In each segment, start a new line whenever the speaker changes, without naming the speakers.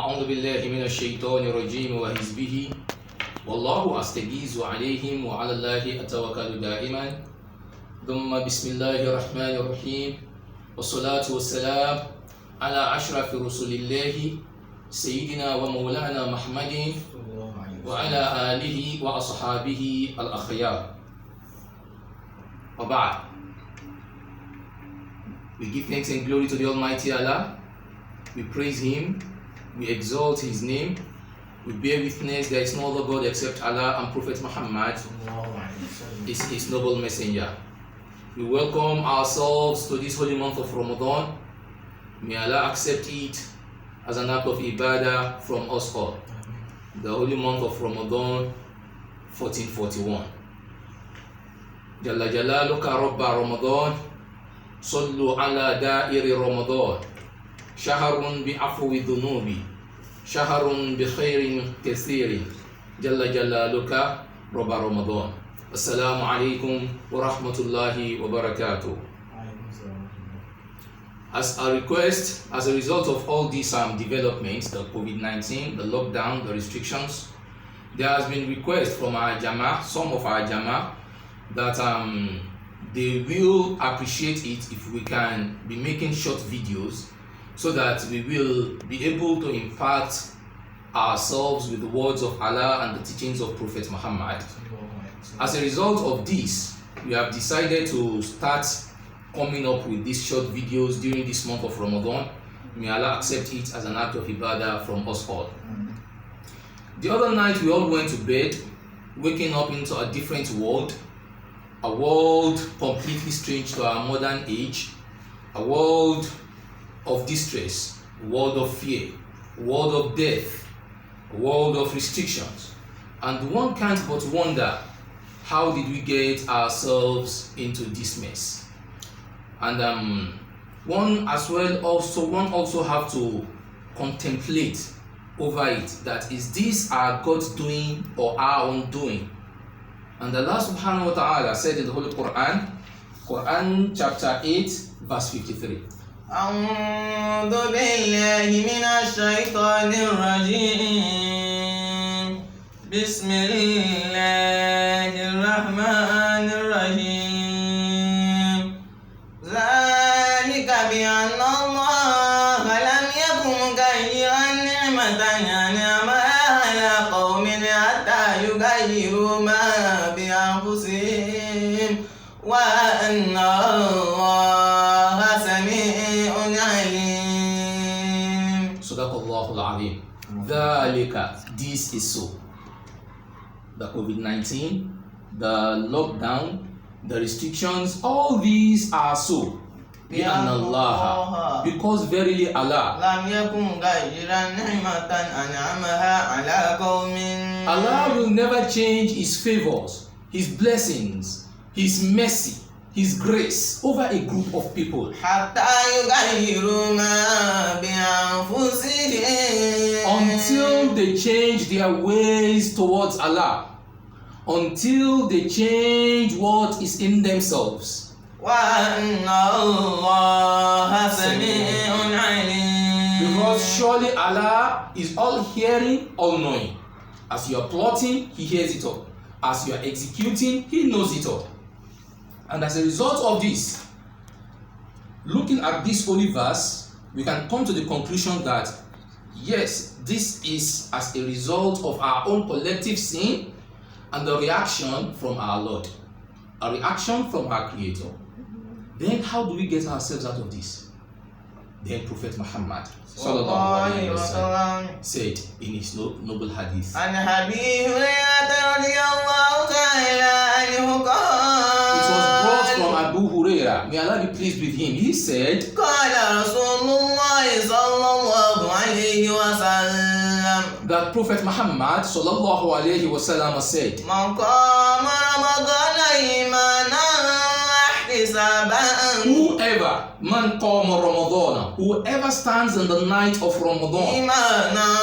أعوذ بالله من الشيطان الرجيم وحزبه والله أستغيث عليهم وعلى الله أتوكل دائما ثم بسم الله الرحمن الرحيم والصلاة والسلام على أشرف رسول الله سيدنا ومولانا محمد وعلى آله وأصحابه الأخيار وبعد. We give thanks and glory to the Almighty Allah. We praise Him, we exalt His name, we bear witness there is no other God except Allah, and Prophet Muhammad is His noble messenger. We welcome ourselves to this holy month of Ramadan. May Allah accept it as an act of ibadah from us all. The holy month of Ramadan 1441. Jalla Jalaluka Rabba Ramadan, Sallu ala da'iri Ramadan, Shahrun bi'afwi dhunubi, Shahrun bi khairin kathirin, Jalla Jalaluka Rabba Ramadan. Assalamu alaikum wa rahmatullahi wa barakatuh. As a request, as a result of all these developments, the COVID-19, the lockdown, the restrictions, there has been request from our Jama, some of our Jama, that they will appreciate it if we can be making short videos so that we will be able to impact ourselves with the words of Allah and the teachings of Prophet Muhammad. As a result of this, we have decided to start coming up with these short videos during this month of Ramadan. May Allah accept it as an act of ibadah from us all. The other night we all went to bed, waking up into a different world, a world completely strange to our modern age, a world of distress, a world of fear, a world of death, a world of restrictions. And one can't but wonder, how did we get ourselves into this mess? And one also have to contemplate over it, that is this our God's doing or our own doing? And Allah subhanahu wa ta'ala said in the Holy Quran, Quran chapter 8 verse 53.
أعوذ بالله من الشيطان الرجيم بسم الله الرحمن الرحيم ذلك بأن الله لم يكن مغيرا نعمة أنعمها على قوم حتى يغيروا ما بأنفسهم وأن الله سميع عليم.
صدق الله العظيم. ذلك, this is so. The COVID-19, the lockdown, the restrictions, all these are so. بأن الله, because verily Allah,
لم يكن مغيرا نعمة أنعمها على قوم.
Allah will never change His favors, His blessings, His mercy, His grace over a group of people
حتى يغيروا ما بأنفسهم,
until they change their ways towards Allah, until they change what is in themselves.
وأن الله سميع عليم.
Because surely Allah is all hearing, all knowing. As you are plotting, He hears it all. As you are executing, He knows it all. And as a result of this, looking at this holy verse, we can come to the conclusion that yes, this is as a result of our own collective sin and the reaction from our Lord, a reaction from our Creator. Then how do we get ourselves out of this? Then Prophet Muhammad sallallahu alaihi wasallam said in his noble hadith,
عن أبي هريرة رضي الله تعالى عنه قال,
it was brought from Abu Huraira, may Allah be pleased with him. He said,
قال رسول الله صلى الله عليه وسلم,
that Prophet Muhammad sallallahu alaihi wasallam said,
من قام رمضان إيمانا واحتسابا,
whoever, man qama Ramadan, whoever stands in the night of Ramadan,
إيمانا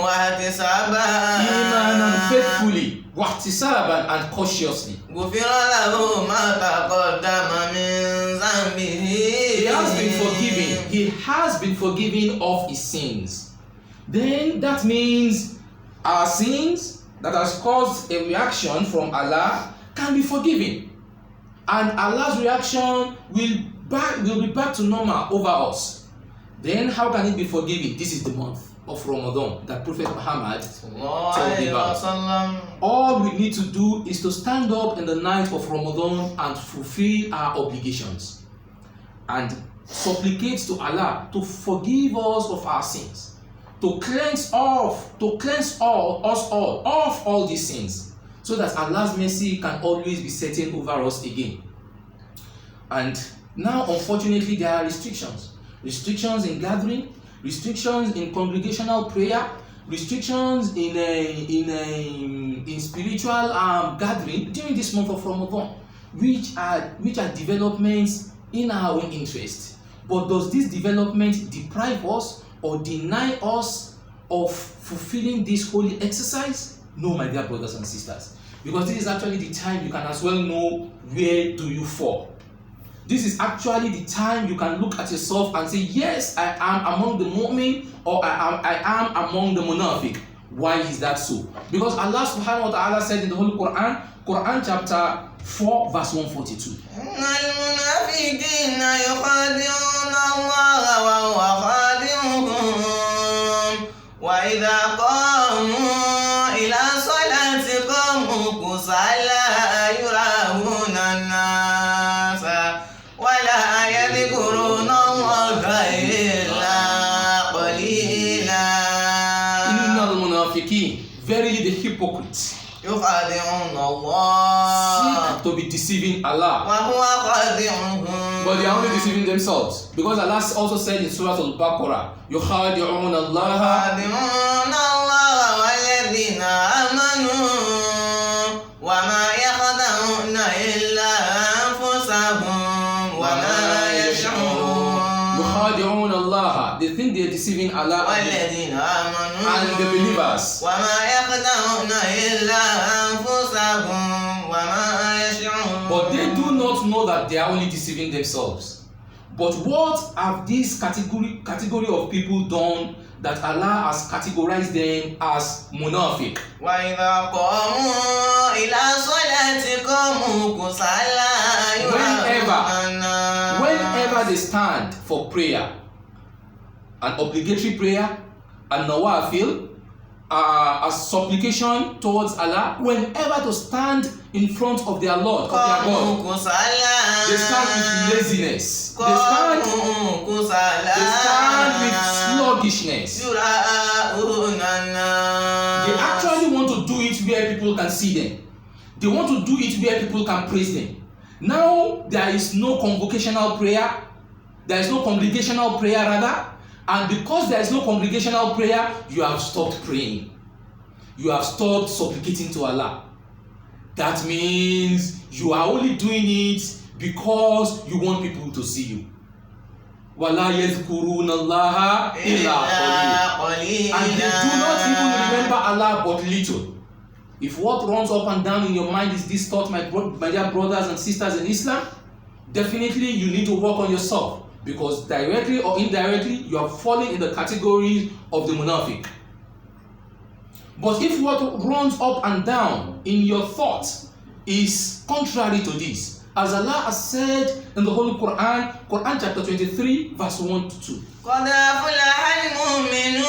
واحتسابا,
imanan faithfully, wahtisaban and cautiously,
غفر له ما تقدم من ذنبه.
he has been forgiven of his sins. then that means our sins that has caused a reaction from Allah can be forgiven, and Allah's reaction will be back to normal over us. Then how can it be forgiven? This is the month of Ramadan that Prophet Muhammad told about. All we need to do is to stand up in the night of Ramadan and fulfill our obligations and supplicate to Allah to forgive us of our sins, to cleanse us all of all these sins, so that Allah's mercy can always be certain over us again. And now, unfortunately, there are restrictions in gathering, restrictions in congregational prayer, restrictions in spiritual gathering during this month of Ramadan, which are developments in our own interest. But does this development deprive us or deny us of fulfilling this holy exercise? No, my dear brothers and sisters, because this is actually the time you can as well know where do you fall. This is actually the time you can look at yourself and say, yes, I am among the mu'min, or I am among the munafiq. Why is that so? Because Allah subhanahu wa ta'ala said in the Holy Quran, Quran chapter 4 verse 142. Verily the hypocrites seek to be deceiving Allah, but they are only deceiving themselves, because Allah also said in Surah Al-Baqarah, يُخَادِعُونَ اللَّهَ وَالَّذِينَ آمَنُوا وَمَا يَخْدَعُونَ إِلَّا أَنفُسَهُمْ وَمَا يَشْعُرُونَ. يُخَادِعُونَ اللَّهَ, they think they are deceiving Allah and the believers. But they do not know that they are only deceiving themselves. But what have this category of people done that Allah has categorized them as munafiq? Whenever they stand for prayer, an obligatory prayer, and nawafil, a supplication towards Allah, whenever to stand in front of their Lord, of their God, they stand with laziness, they stand with sluggishness. They actually want to do it where people can see them. They want to do it where people can praise them. Now there is no convocational prayer, there is no congregational prayer rather. And because there is no congregational prayer, you have stopped praying. You have stopped supplicating to Allah. That means you are only doing it because you want people to see you. وَلَا يَذْكُرُونَ اللَّهَ إِلَّا قَلِيلًا. And they do not even remember Allah but little. If what runs up and down in your mind is this thought, my dear brothers and sisters in Islam, definitely you need to work on yourself. Because directly or indirectly, you are falling in the category of the munafiq. But if what runs up and down in your thoughts is contrary to this, as Allah has said in the Holy Quran, Quran chapter 23, verse 1 to 2. قَدْ أَفْلَحَ الْمُؤْمِنُونَ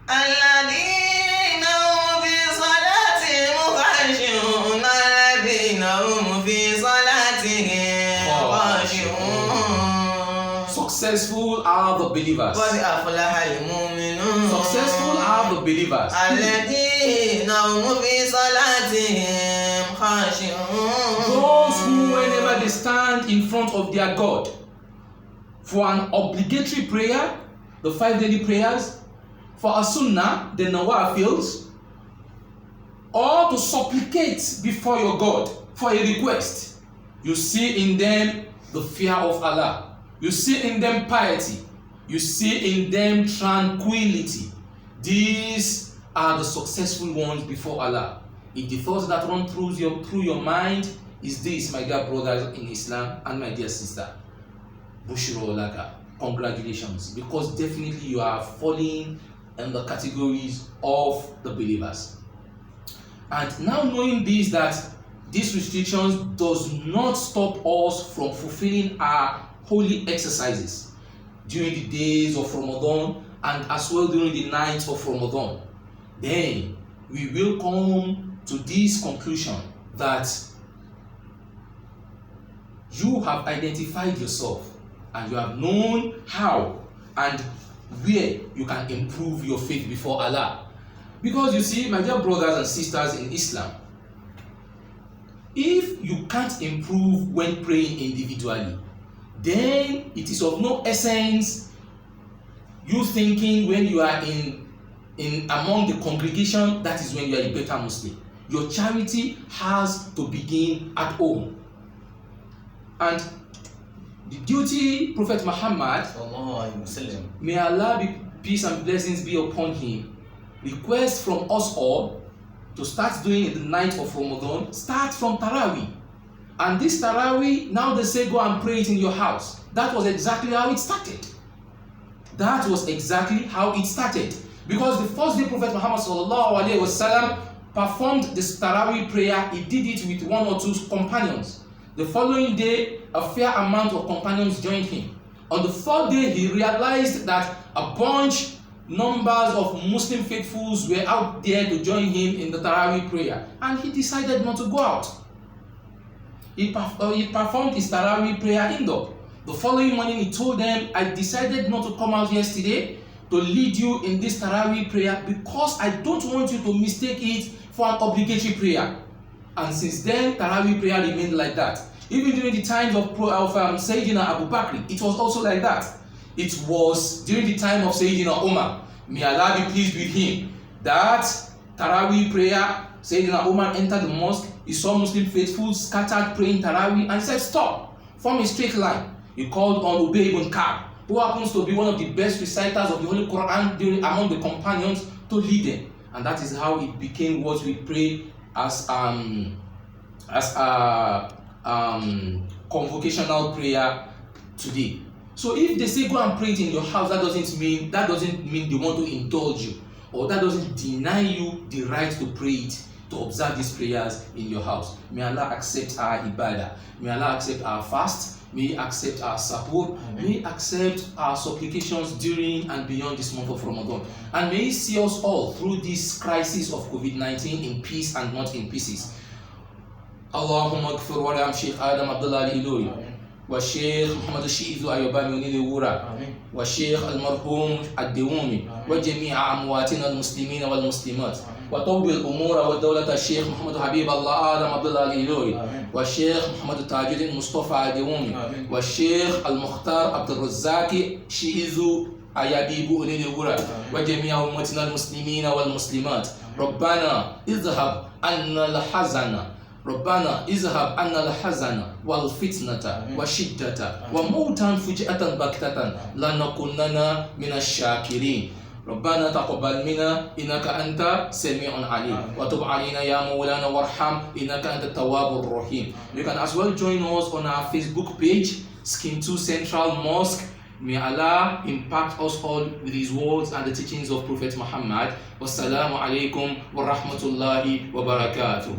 الَّذِينَ هُمْ فِي صَلَاتِهِمْ خَاشِعُونَ الَّذِينَ هُمْ فِي صَلَاتِهِمْ. Successful are the believers. Successful are the believers. Those who, whenever they stand in front of their God for an obligatory prayer, the 5 daily prayers, for a sunnah, the nawafils, or to supplicate before your God for a request, you see in them the fear of Allah. You see in them piety. You see in them tranquility. These are the successful ones before Allah. If the thoughts that run through your mind is this, my dear brothers in Islam and my dear sister, Bushro Laka. congratulations, because definitely you are falling in the categories of the believers. And now knowing this, that these restrictions does not stop us from fulfilling our holy exercises during the days of Ramadan and as well during the nights of Ramadan, then we will come to this conclusion that you have identified yourself and you have known how and where you can improve your faith before Allah. Because you see, my dear brothers and sisters in Islam, if you can't improve when praying individually, then it is of no essence you thinking when you are in among the congregation, that is when you are a better Muslim. Your charity has to begin at home. And the duty Prophet Muhammad, may Allah be peace and blessings be upon him, request from us all to start doing in the night of Ramadan, start from Taraweeh. And this Taraweeh, now they say go and pray it in your house. That was exactly how it started. That was exactly how it started. Because the first day Prophet Muhammad ﷺ performed this Taraweeh prayer, he did it with 1 or 2 companions. The following day, a fair amount of companions joined him. On the 4th day, he realized that numbers of Muslim faithfuls were out there to join him in the Taraweeh prayer, and he decided not to go out. He performed his Taraweeh prayer indoor. The following morning, he told them, I decided not to come out yesterday to lead you in this Taraweeh prayer because I don't want you to mistake it for an obligatory prayer. And since then, Taraweeh prayer remained like that. Even during the times of Sayyidina Abu Bakr, it was also like that. It was during the time of Sayyidina Umar, may Allah be pleased with him, that Taraweeh prayer, Sayyidina Umar entered the mosque, he saw Muslim faithful scattered praying Taraweeh, and he said, stop, form a straight line. He called on Ubay ibn Ka'b, who happens to be one of the best reciters of the Holy Quran among the companions, to lead them. And that is how it became what we pray as convocational prayer today. So if they say go and pray it in your house, that doesn't mean they want to indulge you, or that doesn't deny you the right to pray it, to observe these prayers in your house. May Allah accept our ibadah. May Allah accept our fast. May He accept our support. May He accept our supplications during and beyond this month of Ramadan. And may He see us all through this crisis of COVID-19 in peace and not in pieces. Allahumma gfir warham Sheikh Adam Abdullah al-Ilori, wa Sheikh Muhammad al-Shi'izu Ayyubami Unili Wura, wa Sheikh al-Marhum al-Dewumi, wa jami'a amwatina al-Muslimina wal-Muslimat, wa tawbil umura wa dawlata Sheikh Muhammad Habib Allah Adam Abdullah al-Ilori, wa Sheikh Muhammad Tajuddin Mustafa al-Dewumi, wa Sheikh al-Mukhtar Abdul Razzaki Shi'izu Ayabibu Unili Wura, wa jami'a ummatina al-Muslimina wal-Muslimat. ربنا اذهب عنا الحزن ربنا اذهب عنا الحزن والفتنة والشدة وموتا فجأة بغتة لنكونن من الشاكرين. ربنا تقبل منا إنك أنت سميع عليم وتب علينا يا مولانا وارحم إنك أنت التواب الرحيم. You can as well join us on our Facebook page, Skin 2 Central Mosque. May Allah impact us all with His words and the teachings of Prophet Muhammad. Wassalamu alaikum wa rahmatullahi wa barakatuh.